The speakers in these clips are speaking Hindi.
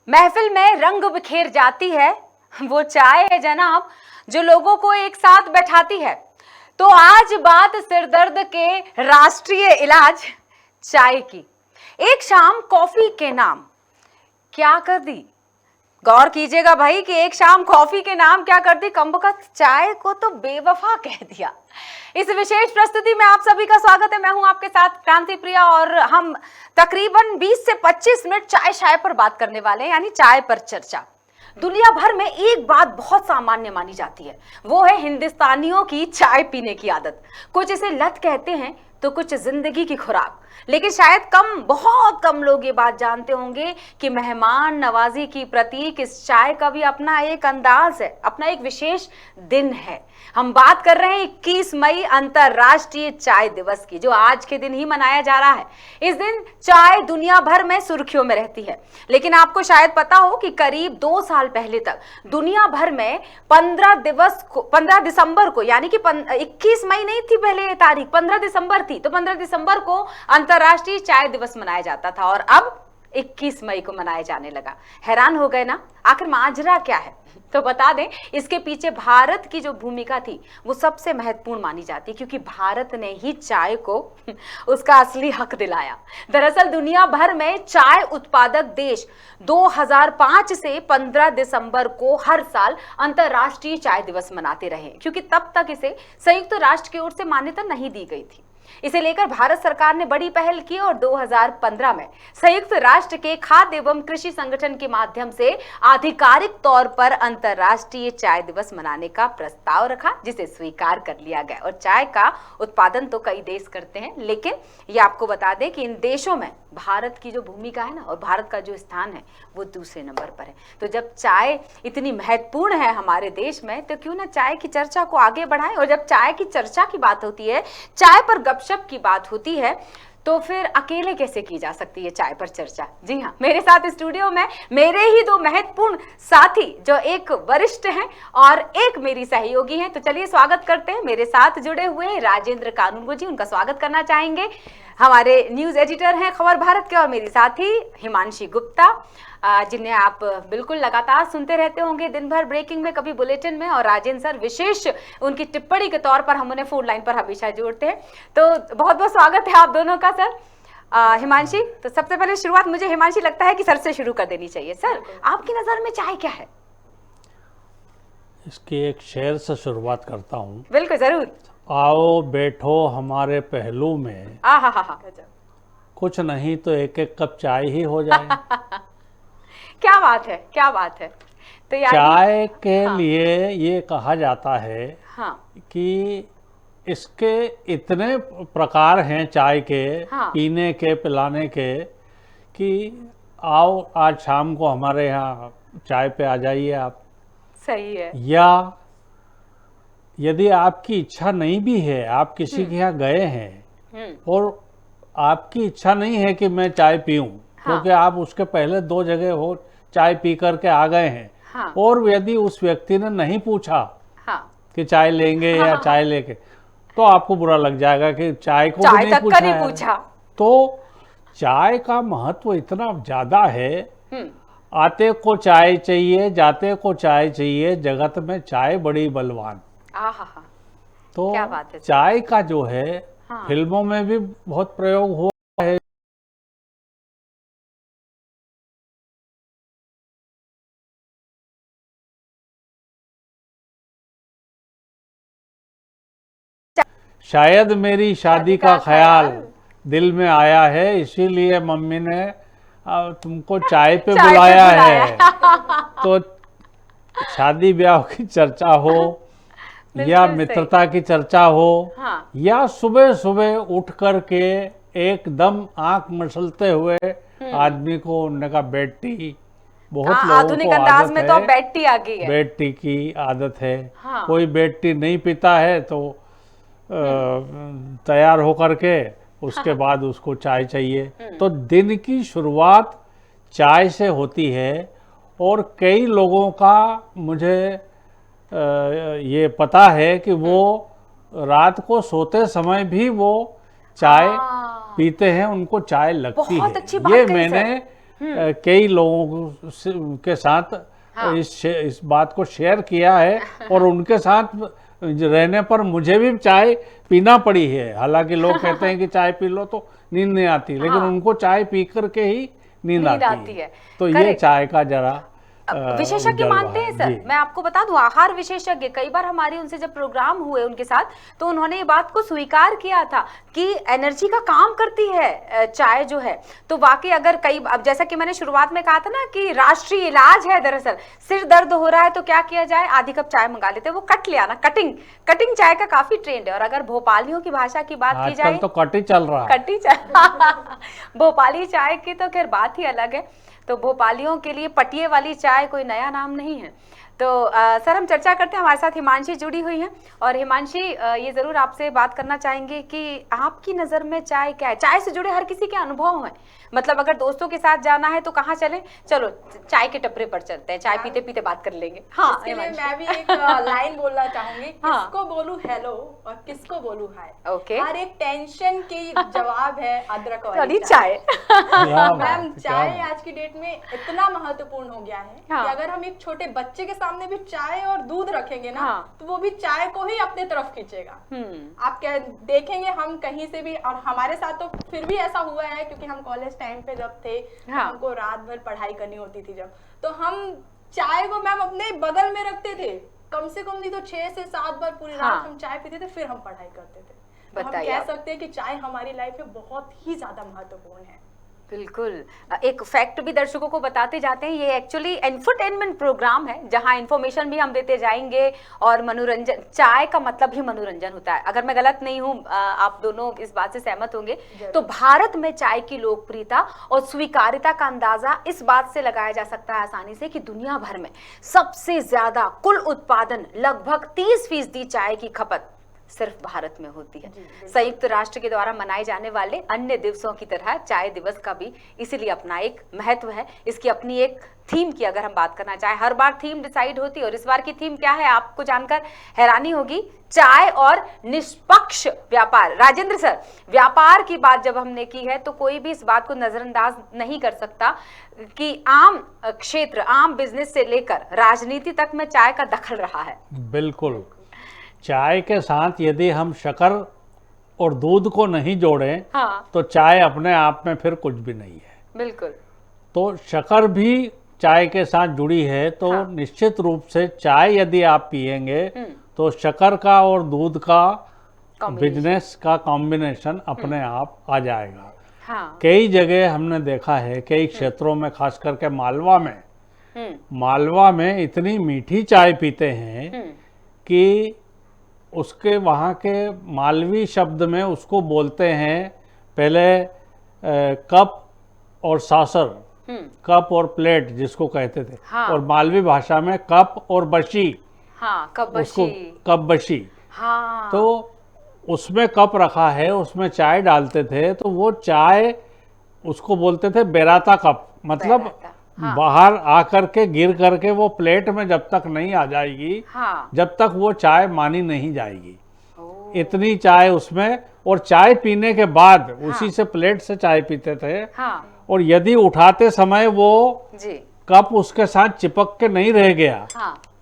महफिल में रंग बिखेर जाती है, वो चाय है जनाब जो लोगों को एक साथ बैठाती है। तो आज बात सिरदर्द के राष्ट्रीय इलाज चाय की। एक शाम कॉफी के नाम क्या कर दी, गौर कीजिएगा भाई कि एक शाम कॉफी के नाम क्या कर दी, कमबख्त चाय को तो बेवफा कह दिया। इस विशेष प्रस्तुति में आप सभी का स्वागत है। मैं हूं आपके साथ क्रांति प्रिया और हम तकरीबन 20 से 25 मिनट चाय पर बात करने वाले हैं, यानी चाय पर चर्चा। दुनिया भर में एक बात बहुत सामान्य मानी जाती है, वो है हिंदुस्तानियों की चाय पीने की आदत। कुछ इसे लत कहते हैं तो कुछ जिंदगी की खुराक। लेकिन शायद बहुत कम लोग ये बात जानते होंगे कि मेहमान नवाजी की प्रतीक इस चाय का भी अपना एक अंदाज है, अपना एक विशेष दिन है। हम बात कर रहे हैं 21 मई अंतरराष्ट्रीय चाय दिवस की, जो आज के दिन ही मनाया जा रहा है। इस दिन चाय दुनिया भर में सुर्खियों में रहती है। लेकिन आपको शायद पता हो कि करीब 2 साल पहले तक दुनिया भर में 15 दिसंबर को, यानी कि 21 मई नहीं थी पहले ये तारीख, 15 दिसंबर थी, तो 15 दिसंबर को अंतरराष्ट्रीय चाय दिवस मनाया जाता था और अब 21 मई को मनाया जाने लगा। हैरान हो गए ना, आखिर माजरा क्या है? तो बता दें, इसके पीछे भारत की जो भूमिका थी वो सबसे महत्वपूर्ण मानी जाती है, क्योंकि भारत ने ही चाय को उसका असली हक दिलाया। दरअसल दुनिया भर में चाय उत्पादक देश 2005 से 15 दिसंबर को हर साल अंतरराष्ट्रीय चाय दिवस मनाते रहे, क्योंकि तब तक इसे संयुक्त राष्ट्र की ओर से मान्यता नहीं दी गई थी। इसे लेकर भारत सरकार ने बड़ी पहल की और 2015 में संयुक्त राष्ट्र के खाद्य एवं कृषि संगठन के माध्यम से आधिकारिक तौर पर अंतरराष्ट्रीय चाय दिवस मनाने का प्रस्ताव रखा, जिसे स्वीकार कर लिया गया। और चाय का उत्पादन तो कई देश करते हैं, लेकिन ये आपको बता दें कि इन देशों में भारत की जो भूमिका है ना, और भारत का जो स्थान है, वो दूसरे नंबर पर है। तो जब चाय इतनी महत्वपूर्ण है हमारे देश में, तो क्यों ना चाय की चर्चा को आगे बढ़ाएं। और जब चाय की चर्चा की बात होती है, चाय पर गपशप की बात होती है, तो फिर अकेले कैसे की जा सकती है चाय पर चर्चा? जी हाँ, मेरे साथ स्टूडियो में मेरे ही 2 महत्वपूर्ण साथी, जो एक वरिष्ठ हैं और एक मेरी सहयोगी हैं। तो चलिए स्वागत करते हैं। मेरे साथ जुड़े हुए राजेंद्र कानूनगो जी, उनका स्वागत करना चाहेंगे। हमारे न्यूज एडिटर हैं खबर भारत के, और मेरी साथी हिमांशी गुप्ता, जिन्हें आप बिल्कुल लगातार सुनते रहते होंगे दिन भर ब्रेकिंग में, कभी बुलेटिन में। और राजेंद्र सर विशेष उनकी टिप्पणी के तौर पर हम उन्हें फोन लाइन पर हमेशा जोड़ते हैं। तो बहुत बहुत स्वागत है आप दोनों का सर। हिमांशी, तो सबसे पहले शुरुआत मुझे हिमांशी लगता है कि सर से शुरू कर देनी चाहिए। सर, आपकी नजर में चाय क्या है? इसकी एक शेर से शुरुआत करता हूँ। बिल्कुल, जरूर। आओ बैठो हमारे पहलू में, आहा, कुछ नहीं तो एक एक कप चाय ही हो जाए। क्या बात है, क्या बात है। तो चाय के लिए ये कहा जाता है कि इसके इतने प्रकार हैं चाय के, पीने के, पिलाने के, कि आओ आज शाम को हमारे यहाँ चाय पे आ जाइए आप। सही है। या यदि आपकी इच्छा नहीं भी है, आप किसी के यहाँ गए हैं और आपकी इच्छा नहीं है कि मैं चाय पीऊं, क्योंकि आप उसके पहले 2 जगह हो चाय पी करके आ गए हैं, और यदि उस व्यक्ति ने नहीं पूछा कि चाय लेंगे या चाय लेके, तो आपको बुरा लग जाएगा कि चाय को भी नहीं पूछा। तो चाय का महत्व इतना ज्यादा है, आते को चाय चाहिए, जाते को चाय चाहिए, जगत में चाय बड़ी बलवान। तो क्या बात है। चाय का जो है फिल्मों में भी बहुत प्रयोग हुआ है। शायद मेरी शादी का ख्याल दिल में आया है, इसीलिए मम्मी ने तुमको चाय पे बुलाया है। तो शादी ब्याह की चर्चा हो या मित्रता की चर्चा हो, या सुबह सुबह उठ करके एकदम आंख मसलते हुए आदमी को उन्होंने कहा बेड टी, बहुत लोगों आधुनिक अंदाज में तो बेड टी आ गई है। बेड टी की आदत है। कोई बेड टी नहीं पीता है तो तैयार होकर के उसके बाद उसको चाय चाहिए। तो दिन की शुरुआत चाय से होती है, और कई लोगों का मुझे ये पता है कि वो रात को सोते समय भी वो चाय पीते हैं, उनको चाय लगती है। बहुत अच्छी बात ये मैंने कई लोगों के साथ इस बात को शेयर किया है और उनके साथ रहने पर मुझे भी चाय पीना पड़ी है। हालांकि लोग कहते हैं कि चाय पी लो तो नींद नहीं आती, लेकिन उनको चाय पी करके ही नींद आती है। तो ये चाय का जरा विशेषज्ञ मानते हैं सर। मैं आपको बता दूं, आहार विशेषज्ञ, कई बार हमारी उनसे जब प्रोग्राम हुए उनके साथ, तो उन्होंने ये बात को स्वीकार किया था कि एनर्जी का काम करती है चाय जो है। तो वाकई अगर अब जैसा कि मैंने शुरुआत में कहा था ना कि राष्ट्रीय इलाज है, दरअसल सिर दर्द हो रहा है तो क्या किया जाए, आधी कप चाय मंगा लेते हैं, वो कट लिया ना, कटिंग चाय का काफी ट्रेंड है। और अगर भोपालियों की भाषा की बात की जाए तो कटी चल रहा है, कटी चाय भोपाली चाय की तो खैर बात ही अलग है। तो भोपालियों के लिए पटिए वाली चाय कोई नया नाम नहीं है। तो सर हम चर्चा करते हैं, हमारे साथ हिमांशी जुड़ी हुई हैं। और हिमांशी, ये जरूर आपसे बात करना चाहेंगे कि आपकी नज़र में चाय क्या है? चाय से जुड़े हर किसी के अनुभव हैं, मतलब अगर दोस्तों के साथ जाना है तो कहाँ चलें? चलो चाय के टपरे पर चलते हैं, चाय पीते पीते बात कर लेंगे। हाँ, इसके लिए मैं भी एक लाइन बोलना चाहूंगी, किसको बोलूं हेलो और किसको बोलूं हाय। ओके, हर एक टेंशन की जवाब है अदरक वाली चाय। मैम, चाय आज की डेट में इतना महत्वपूर्ण हो गया है कि अगर हम एक छोटे बच्चे के सामने भी चाय और दूध रखेंगे ना, तो वो भी चाय को ही अपने तरफ खींचेगा। आप क्या देखेंगे, हम कहीं से भी, और हमारे साथ तो फिर भी ऐसा हुआ है क्योंकि हम कॉलेज टाइम पे जब थे, हमको रात भर पढ़ाई करनी होती थी जब, तो हम चाय को मैम अपने बगल में रखते थे, कम से कम नहीं तो 6 से 7 बार पूरी रात हम चाय पीते थे, फिर हम पढ़ाई करते थे। तो हम कह सकते हैं कि चाय हमारी लाइफ में बहुत ही ज्यादा महत्वपूर्ण है। बिल्कुल, एक फैक्ट भी दर्शकों को बताते जाते हैं, ये एक्चुअली एंटरटेनमेंट प्रोग्राम है जहां इन्फॉर्मेशन भी हम देते जाएंगे और मनोरंजन। चाय का मतलब ही मनोरंजन होता है, अगर मैं गलत नहीं हूं, आप दोनों इस बात से सहमत होंगे। तो भारत में चाय की लोकप्रियता और स्वीकार्यता का अंदाजा इस बात से लगाया जा सकता है आसानी से कि दुनिया भर में सबसे ज्यादा कुल उत्पादन, लगभग 30% चाय की खपत सिर्फ भारत में होती है। संयुक्त राष्ट्र के द्वारा मनाए जाने वाले अन्य दिवसों की तरह चाय दिवस का भी इसीलिए अपना एक महत्व है। इसकी अपनी एक थीम की अगर हम बात करना चाहें, हर बार थीम डिसाइड होती है और इस बार की थीम क्या है आपको जानकर हैरानी होगी, चाय और निष्पक्ष व्यापार। राजेंद्र सर, व्यापार की बात जब हमने की है तो कोई भी इस बात को नजरअंदाज नहीं कर सकता कि आम क्षेत्र, आम बिजनेस से लेकर राजनीति तक में चाय का दखल रहा है। बिल्कुल, चाय के साथ यदि हम शक्कर और दूध को नहीं जोड़ें तो चाय अपने आप में फिर कुछ भी नहीं है। बिल्कुल, तो शक्कर भी चाय के साथ जुड़ी है, तो निश्चित रूप से चाय यदि आप पिएंगे तो शक्कर का और दूध का बिजनेस का कॉम्बिनेशन अपने आप आ जाएगा। कई जगह हमने देखा है, कई क्षेत्रों में, खास करके मालवा में इतनी मीठी चाय पीते हैं कि उसके वहाँ के मालवी शब्द में उसको बोलते हैं, पहले कप और सासर, कप और प्लेट जिसको कहते थे, और मालवी भाषा में कप और बशी, उसको कप बशी। तो उसमें कप रखा है, उसमें चाय डालते थे, तो वो चाय उसको बोलते थे बेराता कप, मतलब बाहर आकर के गिर करके वो प्लेट में जब तक नहीं आ जाएगी, जब तक वो चाय मानी नहीं जाएगी। इतनी चाय उसमें, और चाय पीने के बाद उसी से प्लेट से चाय पीते थे। और यदि उठाते समय वो कप उसके साथ चिपक के नहीं रह गया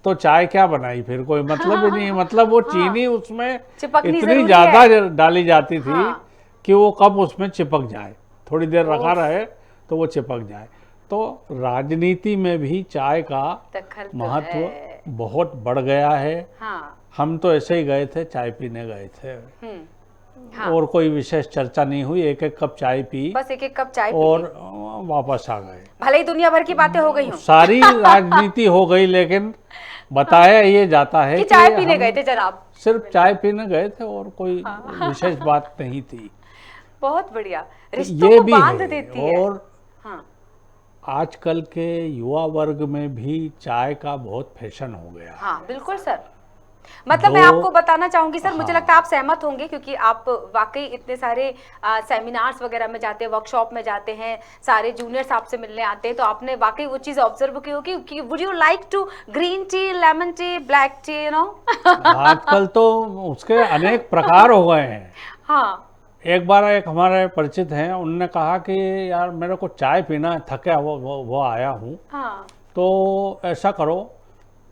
तो चाय क्या बनाई, फिर कोई मतलब ही नहीं। मतलब वो चीनी उसमें इतनी ज्यादा डाली जाती थी कि वो कप उसमें चिपक जाए, थोड़ी देर रखा रहे तो वो चिपक जाए। तो राजनीति में भी चाय का महत्व बहुत बढ़ गया है। हम तो ऐसे ही गए थे, चाय पीने गए थे, और कोई विशेष चर्चा नहीं हुई, एक एक कप चाय पी, बस एक एक कप चाय और वापस आ गए। भले ही दुनिया भर की बातें हो गई हों, सारी राजनीति हो गई, लेकिन बताया ये जाता है कि चाय पीने गए थे जनाब, सिर्फ चाय पीने गए थे और कोई विशेष बात नहीं थी। बहुत बढ़िया, रिश्तों को बांध देती है। और आजकल के युवा वर्ग में भी चाय का बहुत फैशन हो गया। हाँ बिल्कुल सर, मतलब मैं आपको बताना चाहूंगी सर, मुझे लगता है आप सहमत होंगे क्योंकि आप वाकई इतने सारे सेमिनार्स वगैरह में जाते हैं, वर्कशॉप में जाते हैं, सारे जूनियर्स आपसे मिलने आते हैं, तो आपने वाकई वो चीज ऑब्जर्व की होगी कि would you like to green tea, lemon tea, black tea, you know. आजकल तो उसके अनेक प्रकार हो गए हैं। एक बार एक हमारे परिचित हैं, उनने कहा कि यार मेरे को चाय पीना थका वो आया हूँ, हाँ। तो ऐसा करो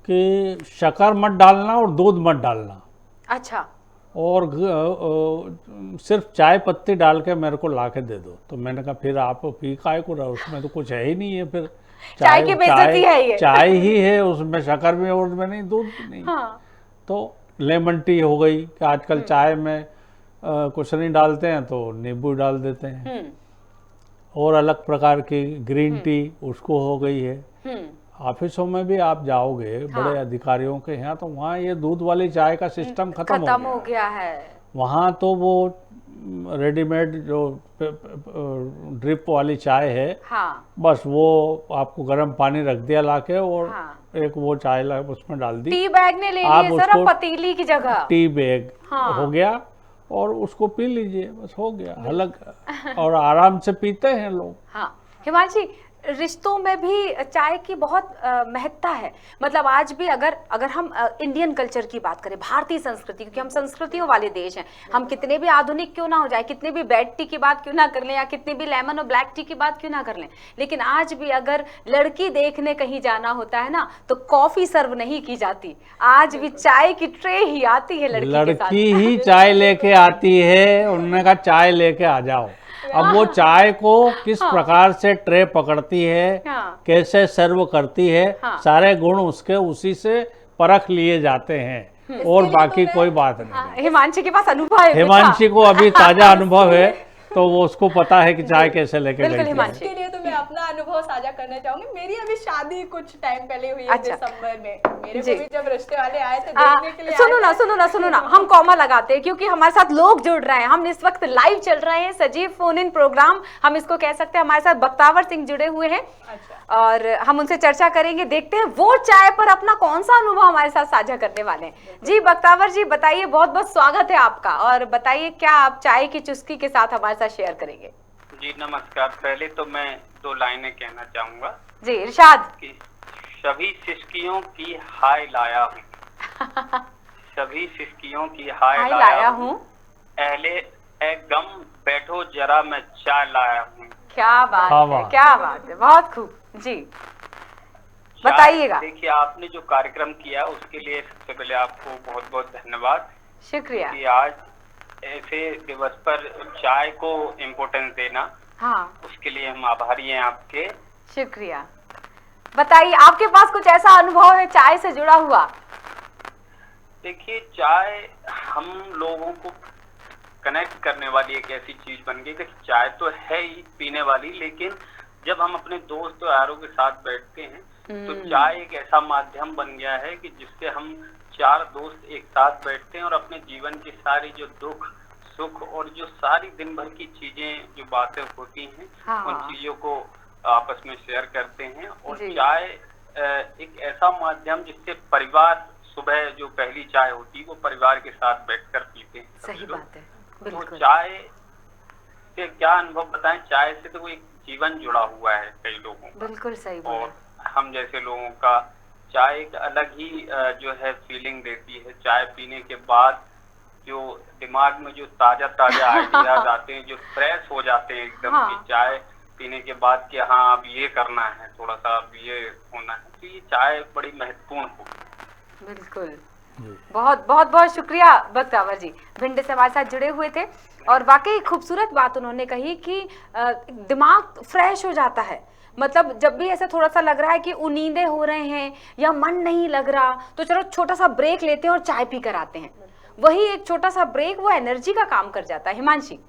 कि शक्कर मत डालना और दूध मत डालना, अच्छा। और सिर्फ चाय पत्ती डाल के मेरे को ला के दे दो। तो मैंने कहा फिर आप पी काय को रहे, उसमें तो कुछ है ही नहीं है, फिर चाय की बेइज्जती है ये। चाय ही है, उसमें शक्कर भी और उसमें नहीं, दूध भी नहीं। हाँ। तो लेमन टी हो गई कि आजकल चाय में कुछ नहीं डालते हैं तो नींबू डाल देते हैं, और अलग प्रकार की ग्रीन टी उसको हो गई है। ऑफिसों में भी आप जाओगे बड़े अधिकारियों के यहाँ, तो वहाँ ये दूध वाली चाय का सिस्टम खत्म हो गया है। वहाँ तो वो रेडीमेड जो ड्रिप वाली चाय है, हाँ। बस वो आपको गर्म पानी रख दिया लाके, और हाँ। एक वो चाय उसमें डाल दी, टी बैग ने ले लिए सर अब पतीली की जगह, टी बैग हाँ। हो गया, और उसको पी लीजिए, बस हो गया अलग, और आराम से पीते हैं लोग। हाँ हिमांशी, रिश्तों में भी चाय की बहुत महत्ता है। मतलब आज भी अगर हम इंडियन कल्चर की बात करें, भारतीय संस्कृति, क्योंकि हम संस्कृतियों वाले देश हैं, हम कितने भी आधुनिक क्यों ना हो जाए, कितने भी बेड टी की बात क्यों ना कर लें, या कितने भी लेमन और ब्लैक टी की बात क्यों ना कर लें, लेकिन आज भी अगर लड़की देखने कहीं जाना होता है ना, तो कॉफी सर्व नहीं की जाती, आज भी चाय की ट्रे ही आती है लड़की ही चाय लेके आती है, उन्होंने कहा चाय लेके आ जाओ। अब वो चाय को किस प्रकार से ट्रे पकड़ती है, कैसे सर्व करती है, सारे गुण उसके उसी से परख लिए जाते हैं, और बाकी कोई बात नहीं। हिमांशी के पास अनुभव है, हिमांशी को अभी ताजा अनुभव है, तो वो उसको पता है कि चाय कैसे लेके गई है। इसके लिए तो मैं अपना अनुभव साझा करना चाहूंगी। मेरी अभी शादी कुछ टाइम पहले हुई है, दिसंबर में। मेरे को भी जब रिश्ते वाले आए थे देखने के लिए, सुनो ना, हम कॉमा लगाते हैं क्योंकि हमारे साथ लोग जुड़ रहे हैं। हम इस वक्त लाइव चल रहे हैं, सजीव फोन इन प्रोग्राम हम इसको कह सकते हैं। हमारे साथ बख्तावर सिंह जुड़े हुए हैं, और हम उनसे चर्चा करेंगे, देखते हैं वो चाय पर अपना कौन सा अनुभव हमारे साथ साझा करने वाले हैं। जी बख्तावर जी बताइए, बहुत बहुत स्वागत है आपका, और बताइए क्या आप चाय की चुस्की के साथ हमारे साथ शेयर करेंगे। जी नमस्कार। पहले तो मैं 2 लाइनें कहना चाहूंगा। जी इरशाद। कि सभी सिसकियों की हाय लाया हूँ सभी सिसकियों की हाय लाया हूँ, अहले ए गम बैठो जरा मैं चाय लाया हूँ। क्या बात है, क्या बात है, बहुत खूब। जी बताइएगा। देखिए आपने जो कार्यक्रम किया उसके लिए सबसे पहले आपको बहुत बहुत धन्यवाद, शुक्रिया। कि आज ऐसे दिवस पर चाय को इम्पोर्टेंस देना, हाँ उसके लिए हम आभारी हैं आपके। शुक्रिया। बताइए आपके पास कुछ ऐसा अनुभव है चाय से जुड़ा हुआ? देखिए चाय हम लोगों को कनेक्ट करने वाली एक ऐसी चीज बन गई कि चाय तो है ही पीने वाली, लेकिन जब हम अपने दोस्त यारों के साथ बैठते हैं तो चाय एक ऐसा माध्यम बन गया है कि जिससे हम 4 दोस्त एक साथ बैठते हैं और अपने जीवन की सारी जो दुख सुख और जो सारी दिन भर की चीजें जो बातें होती हैं, हाँ। उन चीजों को आपस में शेयर करते हैं। और चाय एक ऐसा माध्यम जिससे परिवार, सुबह जो पहली चाय होती है वो परिवार के साथ बैठकर पीते हैं। सही बात है, बिल्कुल। तो चाय से क्या अनुभव बताएं, चाय से तो वो एक जीवन जुड़ा हुआ है कई लोगों का। बिल्कुल सही बात। और हम जैसे लोगों का चाय एक अलग ही जो है फीलिंग देती है। चाय पीने के बाद जो दिमाग में जो ताजा आइडियाज आते हैं, जो फ्रेश हो जाते हैं एकदम, हाँ। की चाय पीने के बाद कि हाँ अब ये करना है, थोड़ा सा अब ये होना है, तो ये चाय बड़ी महत्वपूर्ण होगी। बिल्कुल। बहुत बहुत बहुत शुक्रिया बख्तावर जी, भिंड से हमारे साथ जुड़े हुए थे, और वाकई खूबसूरत बात उन्होंने कही कि दिमाग फ्रेश हो जाता है। मतलब जब भी ऐसा थोड़ा सा लग रहा है कि उनींदे हो रहे हैं या मन नहीं लग रहा, तो चलो छोटा सा ब्रेक लेते हैं और चाय पी कर आते हैं। वही एक छोटा सा ब्रेक वो एनर्जी का काम कर जाता है। हिमांशी।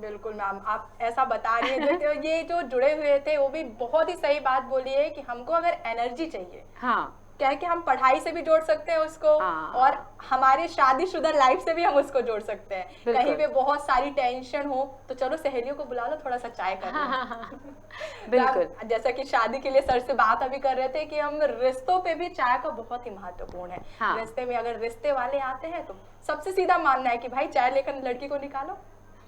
बिल्कुल मैम, आप ऐसा बता रही हैं, ये जो जुड़े हुए थे वो भी बहुत ही सही बात बोली है कि हमको अगर एनर्जी चाहिए, हाँ, क्या है कि हम पढ़ाई से भी जोड़ सकते हैं उसको, हाँ। और हमारे शादीशुदा लाइफ से भी हम उसको जोड़ सकते हैं। कहीं पे बहुत सारी टेंशन हो तो चलो सहेलियों को बुला लो, थोड़ा सा चाय कर लो। बिल्कुल। जैसा कि शादी के लिए सर से बात अभी कर रहे थे कि हम रिश्तों पे भी चाय का बहुत ही महत्वपूर्ण है। हाँ। रिश्ते में अगर रिश्ते वाले आते हैं तो सबसे सीधा मानना है कि भाई चाय लेकर लड़की को निकालो,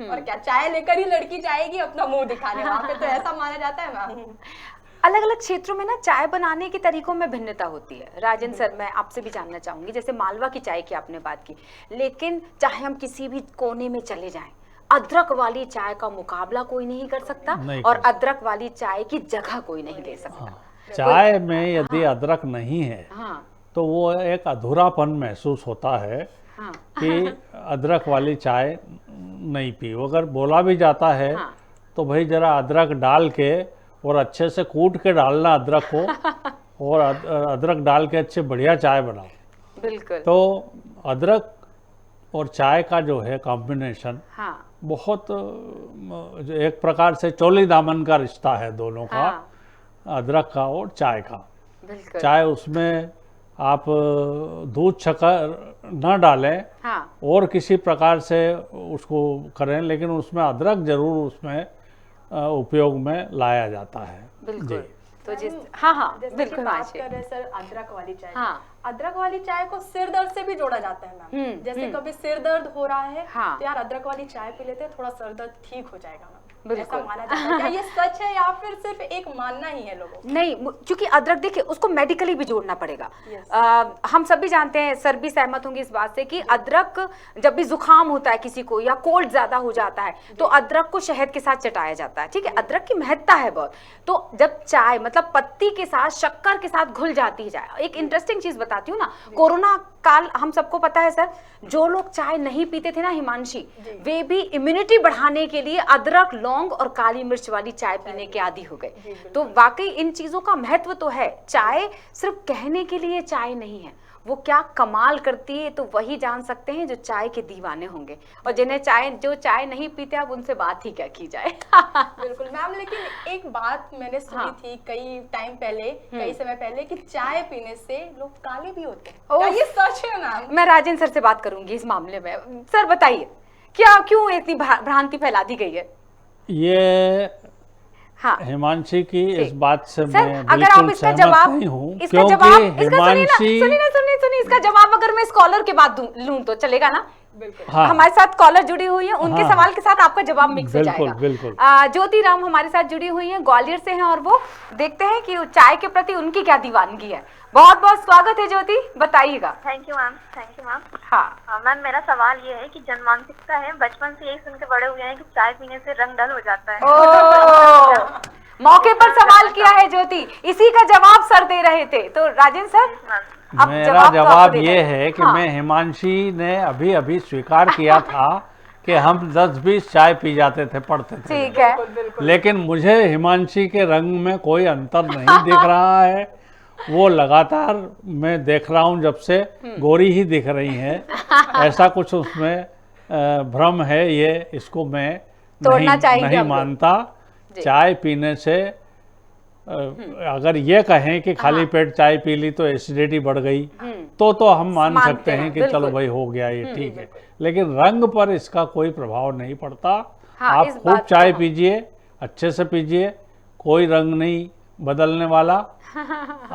और क्या चाय लेकर ही लड़की जाएगी अपना मुंह दिखाने वहां पे, तो ऐसा माना जाता है मैम। अलग अलग क्षेत्रों में ना चाय बनाने के तरीकों में भिन्नता होती है। राजन सर, मैं आपसे भी जानना चाहूंगी, जैसे मालवा की चाय की आपने बात की, लेकिन चाहे हम किसी भी कोने में चले जाएं, अदरक वाली चाय का मुकाबला कोई नहीं कर सकता नहीं और कर सकता। अदरक वाली चाय की जगह कोई नहीं ले सकता। हाँ, चाय में यदि अदरक नहीं है हाँ तो वो एक अधूरापन महसूस होता है हाँ कि अदरक वाली चाय नहीं पी। अगर बोला भी जाता है हाँ। तो भाई जरा अदरक डाल के और अच्छे से कूट के डालना अदरक को और अदरक डाल के अच्छे बढ़िया चाय बनाओ। बिल्कुल। तो अदरक और चाय का जो है कॉम्बिनेशन हाँ बहुत एक प्रकार से चोली दामन का रिश्ता है दोनों का, हाँ अदरक का और चाय का। बिल्कुल। चाहे उसमें आप दूध शक्कर न डालें हाँ और किसी प्रकार से उसको करें, लेकिन उसमें अदरक जरूर उसमें उपयोग में लाया जाता है। बिल्कुल। तो जिस हाँ हाँ जैसे कि बिल्कुल बात मानसी। कर रहे हैं सर अदरक वाली चाय। हाँ। अदरक वाली चाय को सिर दर्द से भी जोड़ा जाता है मैम। जैसे कभी सिर दर्द हो रहा है हाँ। तो यार अदरक वाली चाय पी लेते हैं, थोड़ा सर दर्द ठीक हो जाएगा मैम। बिल्कुल। ऐसा माना जाता है। क्या ये सच है या फिर सिर्फ एक मानना ही है लोगों को? नहीं, क्योंकि अदरक देखिए उसको मेडिकली भी जोड़ना पड़ेगा। Yes. हम सभी जानते हैं, सर भी सहमत होंगे इस बात से कि अदरक जब भी जुकाम होता है किसी को या कोल्ड ज्यादा हो जाता है तो अदरक को शहद के साथ चटाया जाता है। ठीक है, अदरक की महत्ता है बहुत। तो जब चाय मतलब पत्ती के साथ शक्कर के साथ घुल जाती है चाय। एक इंटरेस्टिंग चीज बताती हूँ ना, कोरोना काल हम सबको पता है सर, जो लोग चाय नहीं पीते थे ना हिमांशी, वे भी इम्यूनिटी बढ़ाने के लिए अदरक, लौंग और काली मिर्च वाली चाय पीने के आदी हो गए। तो वाकई इन चीजों का महत्व तो है। चाय सिर्फ कहने के लिए चाय नहीं है, वो क्या कमाल करती है तो वही जान सकते हैं जो चाय के दीवाने होंगे, और जो चाय नहीं पीते अब उनसे बात ही क्या की जाए। बिल्कुल मैम, लेकिन एक बात मैंने सुनी थी कई टाइम पहले, कई समय पहले, कि चाय पीने से लोग काले भी होते हैं। क्या ये सच है मैम? मैं राजेंद्र सर से बात करूंगी इस मामले में। सर बताइए क्यों इतनी भ्रांति फैला दी गई है? ये हाँ हिमांशी की इस बात से सर, मैं अगर आप बिल्कुल इसका सहमत जवाब नहीं हूँ, इसका क्योंकि जवाब इसका हिमांशी सुनिए इसका जवाब अगर मैं स्कॉलर के बाद लूं तो चलेगा ना? बिल्कुल। हाँ, हमारे साथ कॉलर जुड़ी हुई है, उनके हाँ, सवाल के साथ आपका जवाब मिक्स हो बिल्कुल, जाएगा। बिल्कुल। ज्योति राम हमारे साथ जुड़ी हुई हैं, ग्वालियर से हैं, और वो देखते हैं कि चाय के प्रति उनकी क्या दीवानगी है। बहुत बहुत स्वागत है ज्योति, बताइएगा। Thank you ma'am, thank you ma'am. हाँ मैम, मेरा सवाल ये है कि जनमानसिकता है, बचपन से यही सुन के बड़े हुए हैं कि चाय पीने से रंग ढल हो जाता है। ओ, मौके पर सवाल किया है ज्योति, इसी का जवाब सर दे रहे थे। तो राजेंद्र सर अब मेरा तो जवाब आपको ये देना है कि हाँ। मैं हिमांशी ने अभी अभी स्वीकार किया था कि हम 10-20 चाय पी जाते थे, पढ़ते थे, ठीक है। लेकिन मुझे हिमांशी के रंग में कोई अंतर नहीं दिख रहा है। वो लगातार मैं देख रहा हूँ जब से गोरी ही दिख रही हैं। ऐसा कुछ उसमें भ्रम है, ये इसको मैं तोड़ना चाहिए नहीं हम लोग। मानता। चाय पीने से अगर ये कहें कि खाली पेट चाय पी ली तो एसिडिटी बढ़ गई तो हम मान मानते सकते हैं हैं, कि बिल्कुल। चलो भाई हो गया ये, ठीक है, लेकिन रंग पर इसका कोई प्रभाव नहीं पड़ता। हाँ, आप इस खूब बात चाय को- पीजिए, अच्छे से पीजिए, कोई रंग नहीं बदलने वाला।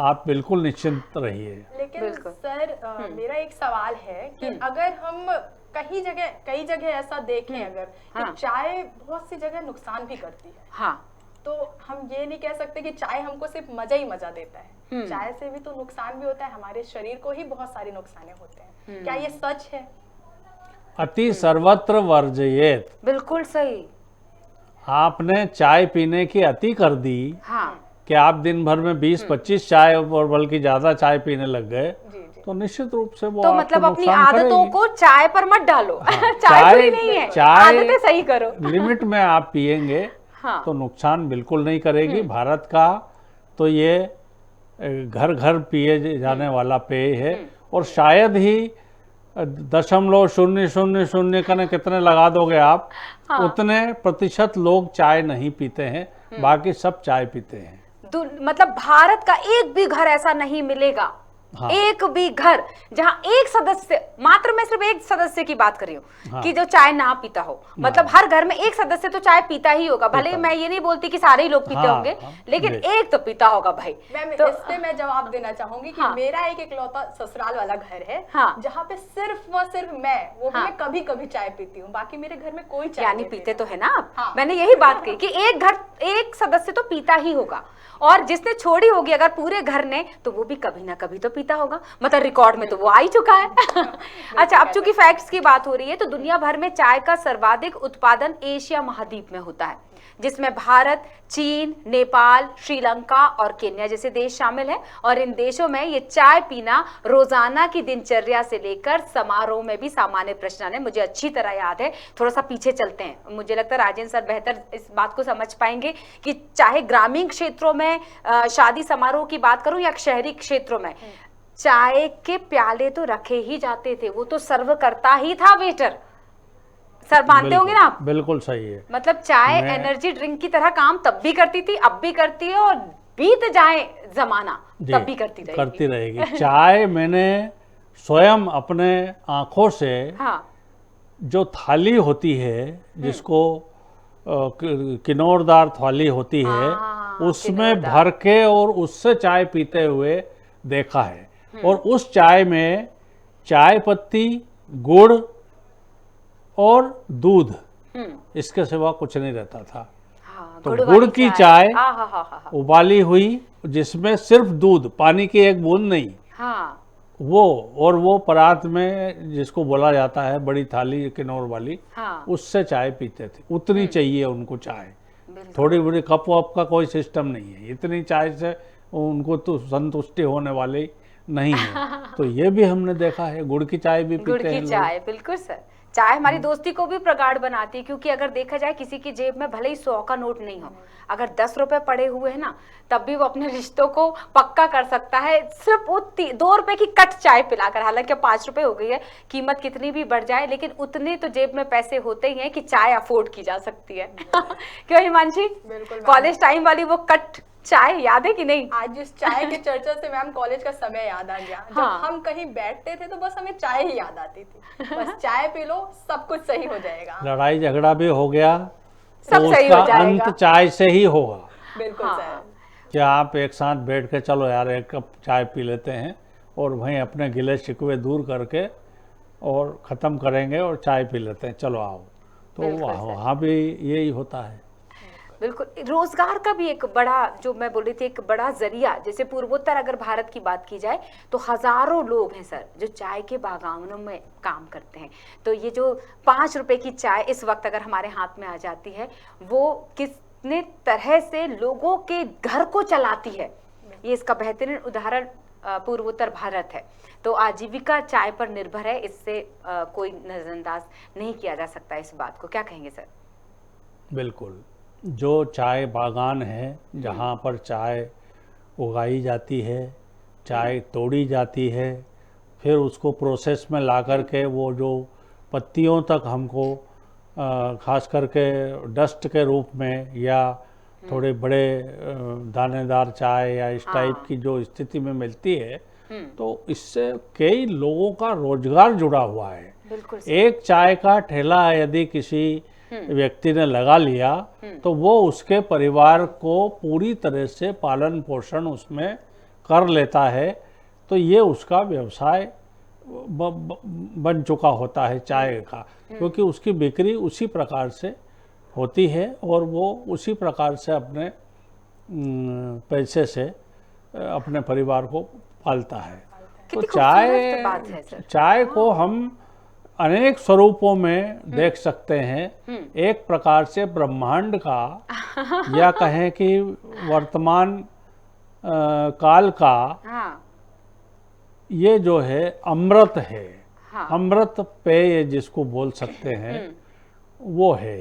आप बिल्कुल निश्चिंत रहिए। लेकिन बिल्कुल। सर मेरा एक सवाल है कि अगर हम कई जगह ऐसा देखें अगर कि हाँ। चाय बहुत सी जगह नुकसान भी करती है, हाँ तो हम ये नहीं कह सकते कि चाय हमको सिर्फ मजा ही मजा देता है। चाय से भी तो नुकसान भी होता है, हमारे शरीर को ही बहुत सारे नुकसान होते हैं। क्या ये सच है? अति सर्वत्र वर्जयेत। बिल्कुल सही। आपने चाय पीने की अति कर दी हाँ कि आप दिन भर में 20-25 चाय और बल्कि ज्यादा चाय पीने लग गए, जी जी। तो निश्चित रूप से वो तो आपको मतलब अपनी नुकसान आदतों करेगी। को चाय पर मत डालो। चाय चाय- बुरी नहीं है, चाय- आदतें सही करो। लिमिट में आप पिएंगे हाँ तो नुकसान बिल्कुल नहीं करेगी। भारत का तो ये घर घर पिए जाने वाला पेय है, और शायद ही 0.000 कने कितने लगा दोगे आप, उतने प्रतिशत लोग चाय नहीं पीते हैं, बाकी सब चाय पीते हैं। मतलब भारत का एक भी घर ऐसा नहीं मिलेगा, हाँ। एक भी घर जहां एक सदस्य, मात्र मैं सिर्फ एक सदस्य की बात कर रही हूँ हाँ। कि जो चाय ना पीता हो। मतलब हर घर में एक सदस्य तो चाय पीता ही होगा, भले मैं ये नहीं बोलती कि सारे ही लोग पीते हाँ, होंगे, हाँ, लेकिन जी। एक तो पीता होगा भाई। इस पे मैं जवाब देना चाहूंगी कि हाँ। मेरा एक इकलौता ससुराल वाला घर है, हाँ। जहाँ पे सिर्फ मैं हाँ। कभी कभी चाय पीती हूँ, बाकी मेरे घर में कोई चाय यानी नहीं पीते तो है ना आप। हाँ। मैंने यही बात कही कि एक सदस्य तो पीता ही होगा, और जिसने छोड़ी होगी अगर पूरे घर ने, तो वो भी कभी ना कभी तो पीता होगा, मतलब रिकॉर्ड में तो वो आ ही चुका है। अच्छा, अब चूंकि फैक्ट्स की बात हो रही है तो दुनिया भर में चाय का सर्वाधिक उत्पादन एशिया महाद्वीप में होता है, जिसमें भारत, चीन, नेपाल, श्रीलंका और केन्या जैसे देश शामिल हैं। और इन देशों में ये चाय पीना रोजाना की दिनचर्या से लेकर समारोह में भी सामान्य प्रश्न है। मुझे अच्छी तरह याद है, थोड़ा सा पीछे चलते हैं, मुझे लगता है राजेंद्र सर बेहतर इस बात को समझ पाएंगे कि चाहे ग्रामीण क्षेत्रों में शादी समारोह की बात करूं या शहरी क्षेत्रों में, चाय के प्याले तो रखे ही जाते थे, वो तो सर्व करता ही था वेटर। सर मानते होंगे ना आप? बिल्कुल सही है। मतलब चाय एनर्जी ड्रिंक की तरह काम तब भी करती थी, अब भी करती है, और बीत जाए जमाना तब भी करती रहेगी। चाय मैंने स्वयं अपने आंखों से, हाँ, जो थाली होती है जिसको किनोरदार थाली होती है, उसमें भर के और उससे चाय पीते हुए देखा है। और उस चाय में चाय पत्ती, गुड़ और दूध, इसके सिवा कुछ नहीं रहता था। तो गुड़ की चाय उबाली हुई, जिसमें सिर्फ दूध, पानी की एक बूंद नहीं, वो, और वो परात में जिसको बोला जाता है बड़ी थाली किन्नौर वाली, उससे चाय पीते थे। उतनी चाहिए उनको चाय, थोड़ी बड़ी कप वप का कोई सिस्टम नहीं है। इतनी चाय से उनको तो संतुष्टि होने वाली नहीं है। तो ये भी हमने देखा है, गुड़ की चाय भी पीते हैं। गुड़ की चाय, बिल्कुल सर। चाय हमारी दोस्ती को भी प्रगाढ़ बनाती है, क्योंकि अगर देखा जाए किसी की जेब में भले ही 100 का नोट नहीं हो, अगर 10 रुपए पड़े हुए हैं ना, तब भी वो अपने रिश्तों को पक्का कर सकता है सिर्फ वो 2 रुपए की कट चाय पिलाकर। हालांकि 5 रुपए हो गई है, कीमत कितनी भी बढ़ जाए, लेकिन उतने तो जेब में पैसे होते ही हैं कि चाय अफोर्ड की जा सकती है। क्यों हिमांशी? बिल्कुल। कॉलेज टाइम वाली वो कट चाय याद है कि नहीं? आज इस चाय के चर्चा से मैम कॉलेज का समय याद आ गया। जब हम कहीं बैठते थे तो बस हमें चाय ही याद आती थी, बस चाय पी लो सब कुछ सही हो जाएगा। लड़ाई झगड़ा भी हो गया सब तो सही उसका हो जाएगा। अंत चाय से ही होगा। बिल्कुल सर। कि आप एक साथ बैठ के चलो यार एक कप चाय पी लेते हैं, और वहीं अपने गिले शिकवे दूर करके और ख़त्म करेंगे और चाय पी लेते हैं, चलो आओ। तो वहाँ भी यही होता है। बिल्कुल। रोजगार का भी एक बड़ा, जो मैं बोल रही थी, एक बड़ा जरिया, जैसे पूर्वोत्तर अगर भारत की बात की जाए तो हजारों लोग हैं सर जो चाय के बागानों में काम करते हैं। तो ये जो 5 रुपए की चाय इस वक्त अगर हमारे हाथ में आ जाती है, वो कितने तरह से लोगों के घर को चलाती है, ये इसका बेहतरीन उदाहरण पूर्वोत्तर भारत है। तो आजीविका चाय पर निर्भर है, इससे कोई नजरअंदाज नहीं किया जा सकता इस बात को। क्या कहेंगे सर? बिल्कुल। जो चाय बागान है, जहाँ पर चाय उगाई जाती है, चाय तोड़ी जाती है, फिर उसको प्रोसेस में ला कर के वो जो पत्तियों तक हमको खास करके डस्ट के रूप में या थोड़े बड़े दानेदार चाय या इस टाइप की जो स्थिति में मिलती है, तो इससे कई लोगों का रोजगार जुड़ा हुआ है। एक चाय का ठेला यदि किसी व्यक्ति ने लगा लिया तो वो उसके परिवार को पूरी तरह से पालन पोषण उसमें कर लेता है। तो ये उसका व्यवसाय बन चुका होता है चाय का, क्योंकि उसकी बिक्री उसी प्रकार से होती है और वो उसी प्रकार से अपने पैसे से अपने परिवार को पालता है। तो चाय को हम अनेक स्वरूपों में देख सकते हैं। एक प्रकार से ब्रह्मांड का या कहें कि वर्तमान काल का ये जो है अमृत है, अमृत पेय जिसको बोल सकते हैं, वो है।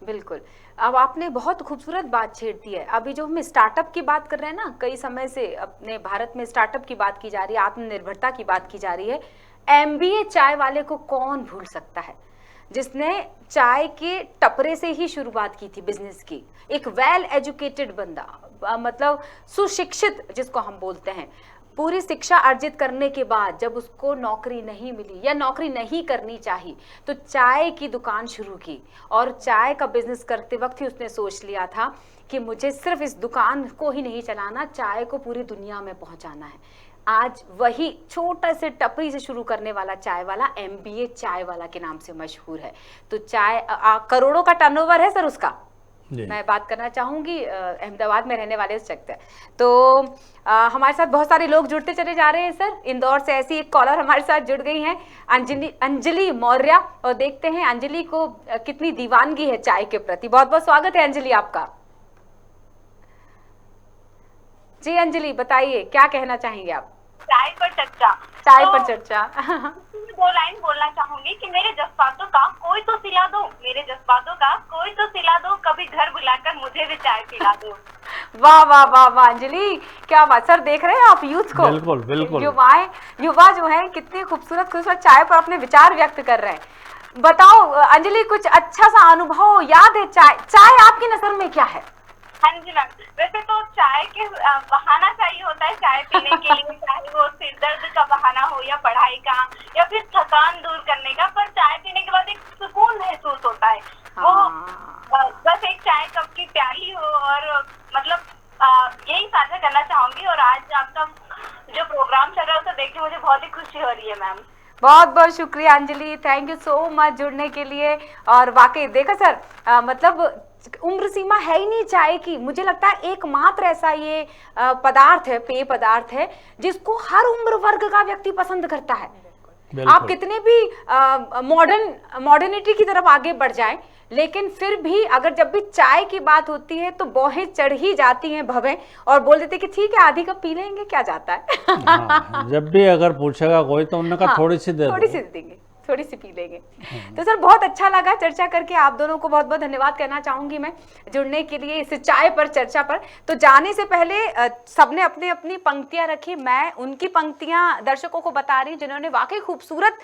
बिल्कुल। अब आपने बहुत खूबसूरत बात छेड़ दी है। अभी जो हम स्टार्टअप की बात कर रहे हैं ना, कई समय से अपने भारत में स्टार्टअप की बात की जा रही है, आत्मनिर्भरता की बात की जा रही है। MBA चाय वाले को कौन भूल सकता है, जिसने चाय के टपरे से ही शुरुआत की थी बिजनेस की। एक वेल एजुकेटेड बंदा, मतलब सुशिक्षित जिसको हम बोलते हैं, पूरी शिक्षा अर्जित करने के बाद जब उसको नौकरी नहीं मिली या नौकरी नहीं करनी चाहिए, तो चाय की दुकान शुरू की। और चाय का बिजनेस करते वक्त ही उसने सोच लिया था कि मुझे सिर्फ इस दुकान को ही नहीं चलाना, चाय को पूरी दुनिया में पहुंचाना है। आज वही छोटा से टपरी से शुरू करने वाला चाय वाला MBA चाय वाला के नाम से मशहूर है। तो चाय करोड़ों का टर्नओवर है सर उसका। मैं बात करना चाहूंगी अहमदाबाद में रहने वाले इस शख्स है। तो हमारे साथ बहुत सारे लोग जुड़ते चले जा रहे हैं सर। इंदौर से ऐसी एक कॉलर हमारे साथ जुड़ गई हैं, अंजलि मौर्य, और देखते हैं अंजलि को कितनी दीवानगी है चाय के प्रति। बहुत बहुत स्वागत है अंजलि आपका। जी अंजलि बताइए क्या कहना चाहेंगे आप? चाय पर चर्चा। चाय पर चर्चा। दो लाइन बोलना चाहूंगी कि मेरे जज्बातों का कोई तो सिला दो, मेरे जज्बातों का कोई तो सिला दो, कभी घर बुलाकर मुझे भी चाय पिला दो। वाह वाह वाह वाह अंजलि, क्या बात। सर देख रहे हैं आप यूथ को? बिल्कुल बिल्कुल। युवा जो है कितने खूबसूरत खूबसूरत चाय पर अपने विचार व्यक्त कर रहे हैं। बताओ अंजलि, कुछ अच्छा सा अनुभव याद है? चाय आपकी नजर में क्या है? हाँ जी मैम, वैसे तो चाय के बहाना चाहिए होता है चाय पीने के लिए, चाहे वो सिर दर्द का बहाना हो या पढ़ाई का या फिर थकान दूर करने का, पर चाय पीने के बाद एक सुकून महसूस होता है। वो बस एक चाय कप की प्याली हो, और मतलब यही साझा करना चाहूंगी। और आज आपका जो प्रोग्राम चल रहा है उसे देख के मुझे बहुत ही खुशी हो रही है मैम। बहुत बहुत शुक्रिया Anjali, thank you so much जुड़ने के लिए। और वाकई देखा सर, मतलब उम्र सीमा है ही नहीं चाय की। मुझे लगता है एकमात्र ऐसा ये पदार्थ है, पेय पदार्थ है, जिसको हर उम्र वर्ग का व्यक्ति पसंद करता है। आप कितने भी मॉडर्निटी की तरफ आगे बढ़ जाएं, लेकिन फिर भी अगर जब भी चाय की बात होती है तो बौहें चढ़ ही जाती हैं भवें, और बोल देते कि ठीक है आधी कप पी लेंगे, क्या जाता है। हाँ, जब भी अगर पूछेगा कोई तो उन्होंने कहा थोड़ी सी दे देंगे, थोड़ी सी पी लेंगे। तो सर बहुत अच्छा लगा चर्चा करके। आप दोनों को बहुत बहुत धन्यवाद कहना चाहूंगी मैं जुड़ने के लिए इस चाय पर चर्चा पर। तो जाने से पहले सबने अपने अपनी पंक्तियां रखी, मैं उनकी पंक्तियां दर्शकों को बता रही जिन्होंने वाकई खूबसूरत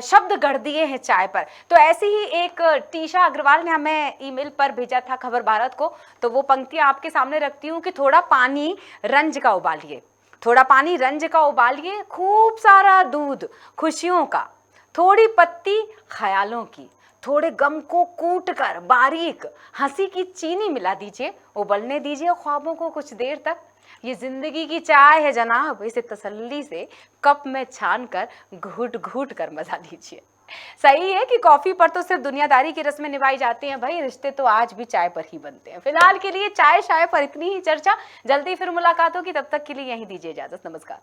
शब्द गढ़ दिए हैं चाय पर। तो ऐसी ही एक टीशा अग्रवाल ने हमें ईमेल पर भेजा था खबर भारत को, तो वो पंक्तियां आपके सामने रखती हूँ कि थोड़ा पानी रंज का उबालिए, थोड़ा पानी रंज का उबालिए, खूब सारा दूध खुशियों का, थोड़ी पत्ती ख्यालों की, थोड़े गम को कूट कर बारीक हंसी की चीनी मिला दीजिए, उबलने दीजिए ख्वाबों को कुछ देर तक। ये जिंदगी की चाय है जनाब, इसे तसल्ली से कप में छान कर घूट घूट कर मजा लीजिए। सही है कि कॉफी पर तो सिर्फ दुनियादारी की रस्में निभाई जाती हैं भाई, रिश्ते तो आज भी चाय पर ही बनते हैं। फिलहाल के लिए चाय शाय पर इतनी ही चर्चा, जल्दी फिर मुलाकात होगी, तब तक के लिए यहीं दीजिए इजाजत। नमस्कार।